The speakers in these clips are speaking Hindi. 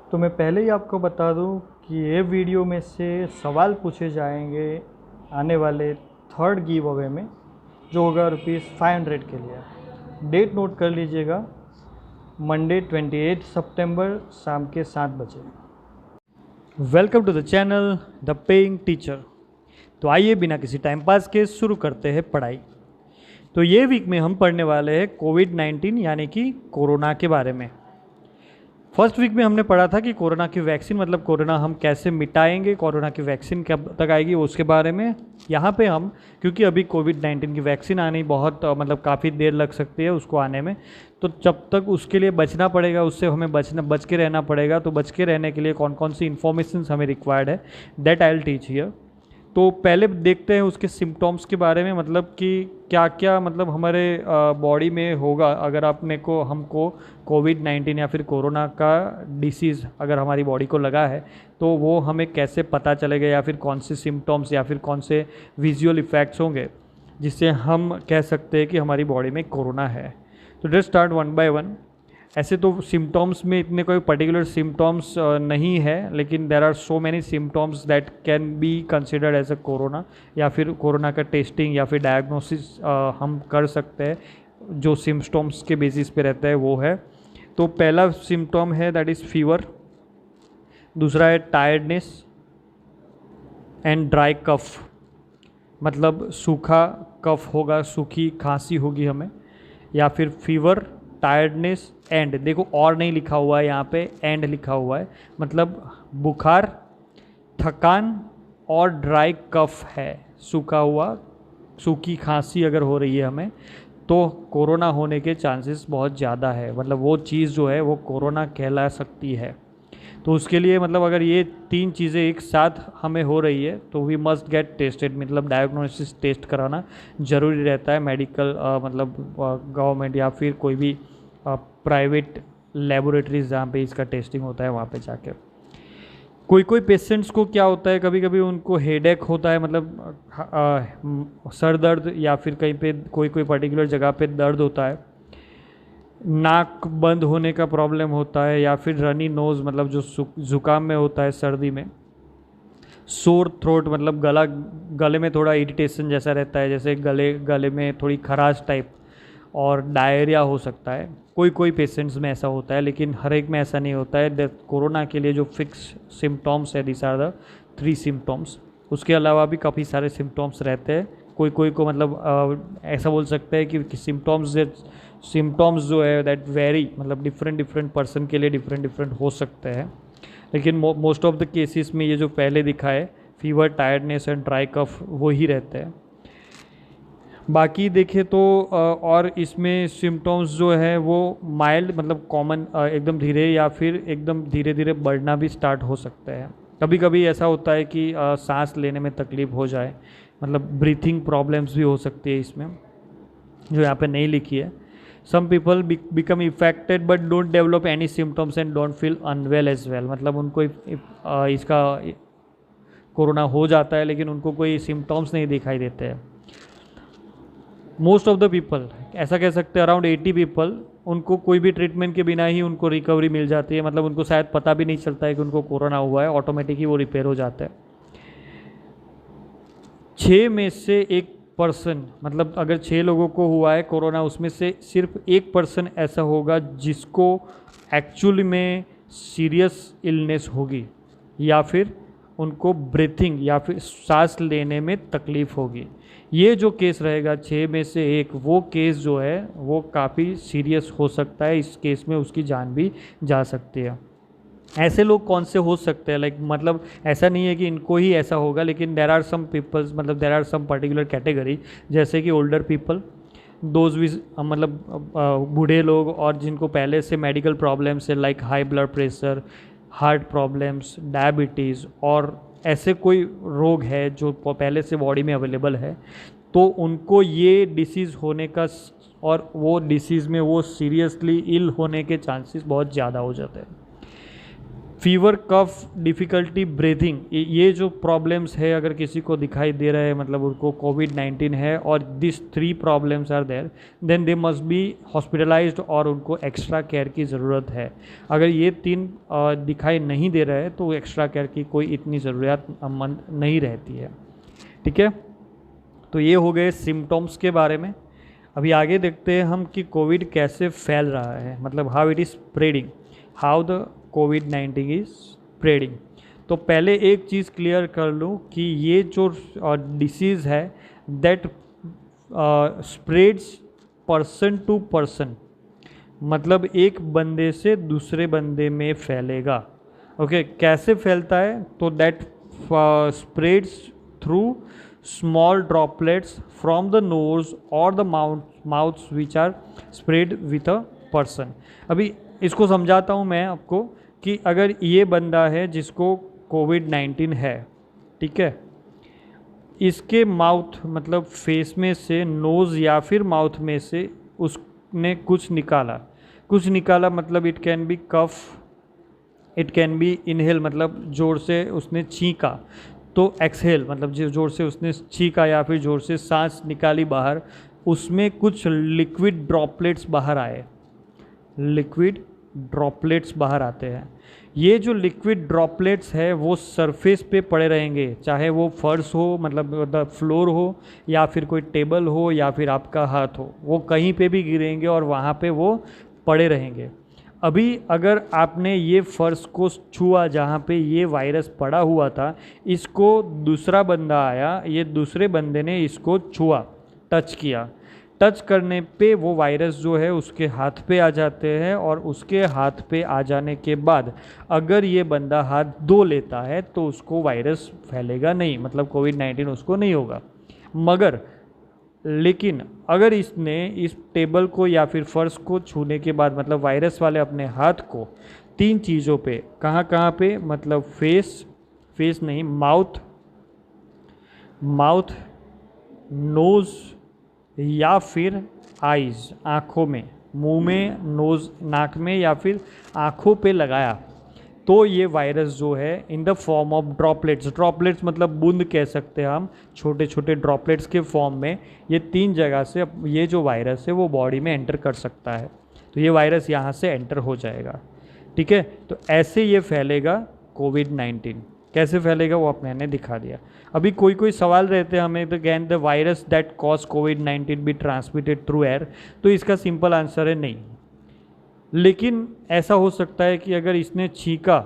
तो मैं पहले ही आपको बता दूं कि ये वीडियो में से सवाल पूछे जाएंगे आने वाले थर्ड गिव अवे में, जो होगा ₹500 के लिए। डेट नोट कर लीजिएगा, मंडे 28 सितंबर शाम के 7 बजे। Welcome to the channel the paying teacher. तो आइए बिना किसी टाइम पास के शुरू करते हैं पढ़ाई। तो ये वीक में हम पढ़ने वाले हैं कोविड-19 यानी कि कोरोना के बारे में। फर्स्ट वीक में हमने पढ़ा था कि कोरोना की वैक्सीन, मतलब कोरोना हम कैसे मिटाएंगे, कोरोना की वैक्सीन कब तक आएगी उसके बारे में। यहाँ पे हम, क्योंकि अभी कोविड-19 की वैक्सीन आनी बहुत मतलब काफ़ी देर लग सकती है उसको आने में, तो जब तक उसके लिए बचना पड़ेगा, उससे हमें बच के रहना पड़ेगा। तो बच के रहने के लिए कौन कौन सी इन्फॉर्मेशन हमें रिक्वायर्ड है, that I will teach here. तो पहले देखते हैं उसके सिम्टम्स के बारे में, मतलब कि क्या क्या मतलब हमारे बॉडी में होगा अगर हमको कोविड-19 या फिर कोरोना का डिसीज़ अगर हमारी बॉडी को लगा है, तो वो हमें कैसे पता चलेगा, या फिर कौन से सिम्टम्स या फिर कौन से विजुअल इफ़ेक्ट्स होंगे जिससे हम कह सकते हैं कि हमारी बॉडी में कोरोना है। तो let's start one by one. ऐसे तो सिम्टम्स में इतने कोई पर्टिकुलर सिम्टम्स नहीं है, लेकिन there are so many symptoms that can be considered as a corona, या फिर कोरोना का टेस्टिंग या फिर डायग्नोसिस हम कर सकते हैं जो सिम्टम्स के बेसिस पे रहता है वो है। तो पहला सिम्टम है दैट इज़ फीवर, दूसरा है टायर्डनेस एंड ड्राई कफ, मतलब सूखा कफ होगा, सूखी खांसी होगी हमें, या फिर फीवर, टायर्डनेस एंड, देखो और नहीं लिखा हुआ है यहाँ पे, एंड लिखा हुआ है, मतलब बुखार, थकान और ड्राई कफ है, सूखा हुआ, सूखी खांसी अगर हो रही है हमें, तो कोरोना होने के चांसेस बहुत ज़्यादा है, मतलब वो चीज़ जो है वो कोरोना कहला सकती है। तो उसके लिए मतलब अगर ये तीन चीज़ें एक साथ हमें हो रही है तो वी मस्ट गेट टेस्टेड, मतलब डायग्नोसिस टेस्ट कराना ज़रूरी रहता है मेडिकल मतलब गवर्नमेंट या फिर कोई भी प्राइवेट लेबोरेटरीज जहाँ पे इसका टेस्टिंग होता है वहाँ पे जाके। कोई पेशेंट्स को क्या होता है, कभी कभी उनको हेडेक होता है, मतलब सर दर्द, या फिर कहीं पे कोई पर्टिकुलर जगह पे दर्द होता है, नाक बंद होने का प्रॉब्लम होता है, या फिर रनी नोज़, मतलब जो ज़ुकाम में होता है सर्दी में, सोर थ्रोट, मतलब गले में थोड़ा इरिटेशन जैसा रहता है, जैसे गले में थोड़ी खराश टाइप, और डायरिया हो सकता है। कोई पेशेंट्स में ऐसा होता है, लेकिन हर एक में ऐसा नहीं होता है। कोरोना के लिए जो फिक्स सिम्टम्स है, दिस आर द 3 सिम्टम्स। उसके अलावा भी काफ़ी सारे सिम्टम्स रहते हैं। कोई को मतलब ऐसा बोल सकते हैं कि सिम्टम्स जो है दैट वेरी, मतलब डिफरेंट पर्सन के लिए डिफरेंट हो सकते हैं, लेकिन मोस्ट ऑफ द केसेस में ये जो पहले दिखा है, fever, tiredness and dry cough, वो ही रहते हैं। बाकी देखें तो और इसमें सिम्टम्स जो है वो माइल्ड, मतलब कॉमन, एकदम धीरे या फिर एकदम धीरे धीरे बढ़ना भी स्टार्ट हो सकते हैं। कभी कभी ऐसा होता है कि सांस लेने में तकलीफ़ हो जाए, मतलब ब्रीथिंग प्रॉब्लम्स भी हो सकती है इसमें, जो यहाँ पे नहीं लिखी है। Some people become affected but don't develop any symptoms and don't feel unwell as well, मतलब उनको इसका कोरोना हो जाता है लेकिन उनको कोई सिम्टम्स नहीं दिखाई देते हैं। मोस्ट ऑफ द पीपल, ऐसा कह सकते हैं अराउंड 80 पीपल, उनको कोई भी ट्रीटमेंट के बिना ही उनको रिकवरी मिल जाती है, मतलब उनको शायद पता भी नहीं चलता है कि उनको कोरोना हुआ है, ऑटोमेटिक ही वो रिपेयर हो जाता है। 6 में से 1 पर्सन, मतलब अगर 6 लोगों को हुआ है कोरोना, उसमें से सिर्फ 1 पर्सन ऐसा होगा जिसको एक्चुअली में सीरियस इलनेस होगी, या फिर उनको ब्रीथिंग या फिर सांस लेने में तकलीफ़ होगी। ये जो केस रहेगा 6 में से 1, वो केस जो है वो काफ़ी सीरियस हो सकता है। इस केस में उसकी जान भी जा सकती है। ऐसे लोग कौन से हो सकते हैं, मतलब ऐसा नहीं है कि इनको ही ऐसा होगा, लेकिन देर आर सम पीपल्स, मतलब there are some particular category, जैसे कि ओल्डर पीपल, दोज विज, मतलब बूढ़े लोग, और जिनको पहले से मेडिकल प्रॉब्लम्स है like high blood pressure, heart problems, diabetes, और ऐसे कोई रोग है जो पहले से बॉडी में अवेलेबल है, तो उनको ये डिसीज़ होने का और वो डिसीज़ में वो सीरियसली इल होने के चांसेस बहुत ज़्यादा हो जाते हैं। फीवर, कफ, डिफ़िकल्टी ब्रीथिंग, ये जो प्रॉब्लम्स है अगर किसी को दिखाई दे रहा है मतलब उनको कोविड-19 है और this 3 problems are there, then they must be hospitalised और उनको एक्स्ट्रा केयर की ज़रूरत है। अगर ये 3 दिखाई नहीं दे रहा है तो एक्स्ट्रा केयर की कोई इतनी ज़रूरतमंद नहीं रहती है। ठीक है, तो ये हो गए सिम्टम्स के बारे में। अभी आगे देखते हैं हम कि कोविड कैसे फैल रहा है, मतलब how it is spreading, how the covid is spreading. तो पहले एक चीज़ क्लियर कर लूँ कि ये जो डिसीज़ है that spreads person to person, मतलब एक बंदे से दूसरे बंदे में फैलेगा। ओके, कैसे फैलता है? तो that spreads through small droplets from the nose or the mouths which are spread with a person। अभी इसको समझाता हूँ मैं आपको कि अगर ये बंदा है जिसको कोविड-19 है, ठीक है, इसके माउथ मतलब फेस में से, नोज़ या फिर माउथ में से उसने कुछ निकाला मतलब it can be cough, it can be inhale मतलब जोर से उसने छींका, तो एक्सहेल मतलब जोर से उसने छींका या फिर जोर से सांस निकाली बाहर, उसमें कुछ लिक्विड ड्रॉपलेट्स बाहर आए, लिक्विड ड्रॉपलेट्स बाहर आते हैं। ये जो लिक्विड ड्रॉपलेट्स है वो सरफेस पे पड़े रहेंगे, चाहे वो फर्श हो मतलब द फ्लोर हो या फिर कोई टेबल हो या फिर आपका हाथ हो, वो कहीं पे भी गिरेंगे और वहाँ पे वो पड़े रहेंगे। अभी अगर आपने ये फर्श को छुआ जहाँ पे ये वायरस पड़ा हुआ था, इसको दूसरा बंदा आया, ये दूसरे बंदे ने इसको छुआ, टच किया, टच करने पे वो वायरस जो है उसके हाथ पे आ जाते हैं और उसके हाथ पे आ जाने के बाद अगर ये बंदा हाथ धो लेता है तो उसको वायरस फैलेगा नहीं, मतलब कोविड-19 उसको नहीं होगा। मगर लेकिन अगर इसने इस टेबल को या फिर फर्श को छूने के बाद मतलब वायरस वाले अपने हाथ को 3 चीज़ों पे, कहाँ पे, मतलब फेस नहीं, माउथ, नोज़ या फिर आइज़, आँखों में, मुंह में, नोज़, नाक में या फिर आँखों पे लगाया, तो ये वायरस जो है in the form of droplets मतलब बूंद कह सकते हैं हम, छोटे छोटे ड्रॉपलेट्स के फॉर्म में ये 3 जगह से ये जो वायरस है वो बॉडी में एंटर कर सकता है। तो ये वायरस यहाँ से एंटर हो जाएगा। ठीक है, तो ऐसे ये फैलेगा कोविड-19। कैसे फैलेगा वो मैंने दिखा दिया। अभी कोई सवाल रहते हैं हमें, तो can the virus that cause covid be transmitted through air? तो इसका सिंपल आंसर है नहीं। लेकिन ऐसा हो सकता है कि अगर इसने छींका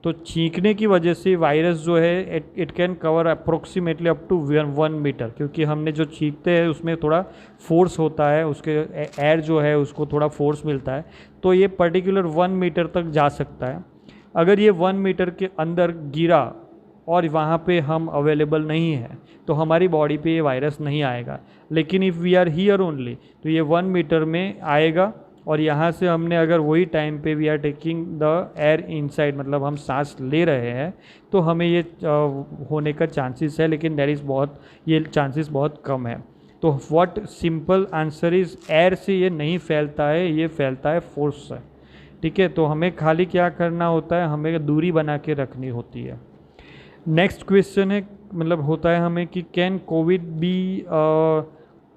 तो छींकने की वजह से वायरस जो है it can cover approximately up to 1 metre, क्योंकि हमने जो छींकते हैं उसमें थोड़ा फोर्स होता है, उसके एयर जो है उसको थोड़ा फोर्स मिलता है, तो ये पर्टिकुलर 1 मीटर तक जा सकता है। अगर ये 1 मीटर के अंदर गिरा और वहाँ पे हम अवेलेबल नहीं है तो हमारी बॉडी पे ये वायरस नहीं आएगा। लेकिन if we are here only तो ये 1 मीटर में आएगा और यहाँ से हमने अगर वही टाइम पे we are taking the air inside मतलब हम सांस ले रहे हैं तो हमें ये होने का चांसेस है, लेकिन दैट इज़ ये चांसेस बहुत कम है। तो what simple answer is, air से ये नहीं फैलता है, ये फैलता है फोर्स से। ठीक है, तो हमें खाली क्या करना होता है, हमें दूरी बना के रखनी होती है। नेक्स्ट क्वेश्चन है मतलब होता है हमें कि can COVID be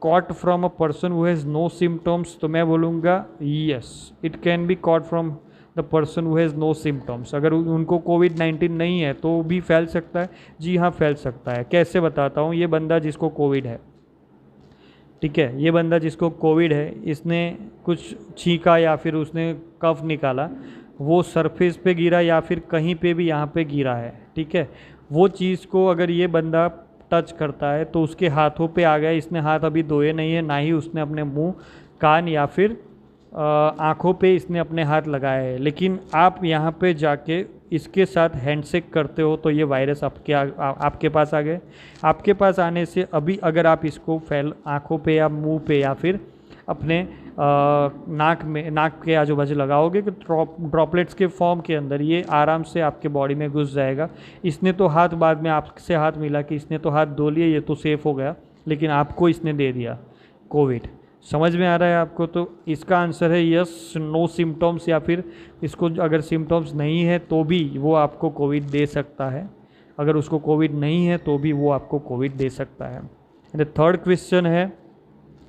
caught from a person who has no symptoms? तो मैं बोलूँगा yes, it can be caught from the person who has no symptoms. अगर उनको कोविड-19 नहीं है तो भी फैल सकता है। जी हाँ, फैल सकता है। कैसे बताता हूँ। ये बंदा जिसको कोविड है, ठीक है, ये बंदा जिसको कोविड है, इसने कुछ छींका या फिर उसने कफ निकाला, वो सरफेस पे गिरा या फिर कहीं पे भी यहाँ पे गिरा है, ठीक है, वो चीज़ को अगर ये बंदा टच करता है तो उसके हाथों पे आ गया। इसने हाथ अभी धोए नहीं है, ना ही उसने अपने मुंह, कान या फिर आँखों पे इसने अपने हाथ लगाए हैं, लेकिन आप यहाँ पे जाके इसके साथ हैंडशेक करते हो तो ये वायरस आपके पास आ गए। आपके पास आने से अभी अगर आप इसको आँखों पे या मुंह पे या फिर अपने नाक के आजू बाजू लगाओगे कि ड्रॉपलेट्स के फॉर्म के अंदर ये आराम से आपके बॉडी में घुस जाएगा। इसने तो हाथ बाद में आपसे हाथ मिला कि इसने तो हाथ धो लिए, ये तो सेफ़ हो गया, लेकिन आपको इसने दे दिया कोविड। समझ में आ रहा है आपको? तो इसका आंसर है यस, नो सिम्टम्स, या फिर इसको अगर सिम्टम्स नहीं है तो भी वो आपको कोविड दे सकता है, अगर उसको कोविड नहीं है तो भी वो आपको कोविड दे सकता है। द थर्ड क्वेश्चन है,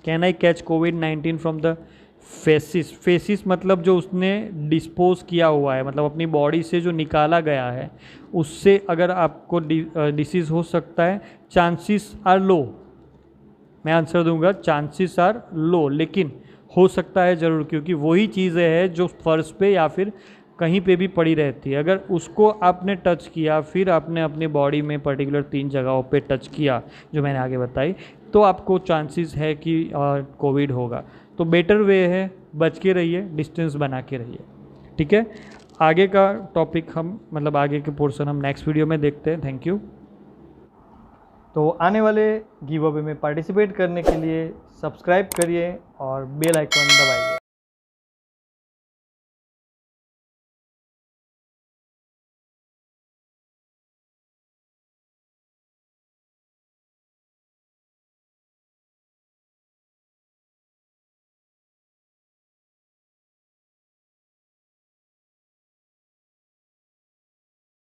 can I catch covid from the faces? Faces मतलब जो उसने डिस्पोज किया हुआ है, मतलब अपनी बॉडी से जो निकाला गया है, उससे अगर आपको डिसीज़ हो सकता है। चांसेस आर लो, मैं आंसर दूंगा चांसेस आर लो, लेकिन हो सकता है ज़रूर, क्योंकि वही चीज़ें हैं जो फर्श पे या फिर कहीं पे भी पड़ी रहती है। अगर उसको आपने टच किया, फिर आपने अपनी बॉडी में पर्टिकुलर 3 जगहों पे टच किया जो मैंने आगे बताई, तो आपको चांसेस है कि कोविड होगा। तो बेटर वे है, बच के रहिए, डिस्टेंस बना के रहिए, ठीक है। आगे का टॉपिक हम मतलब आगे के पोर्शन हम नेक्स्ट वीडियो में देखते हैं। Thank you. तो आने वाले गिव अवे में पार्टिसिपेट करने के लिए सब्सक्राइब करिए और बेल आइकन दबाइए।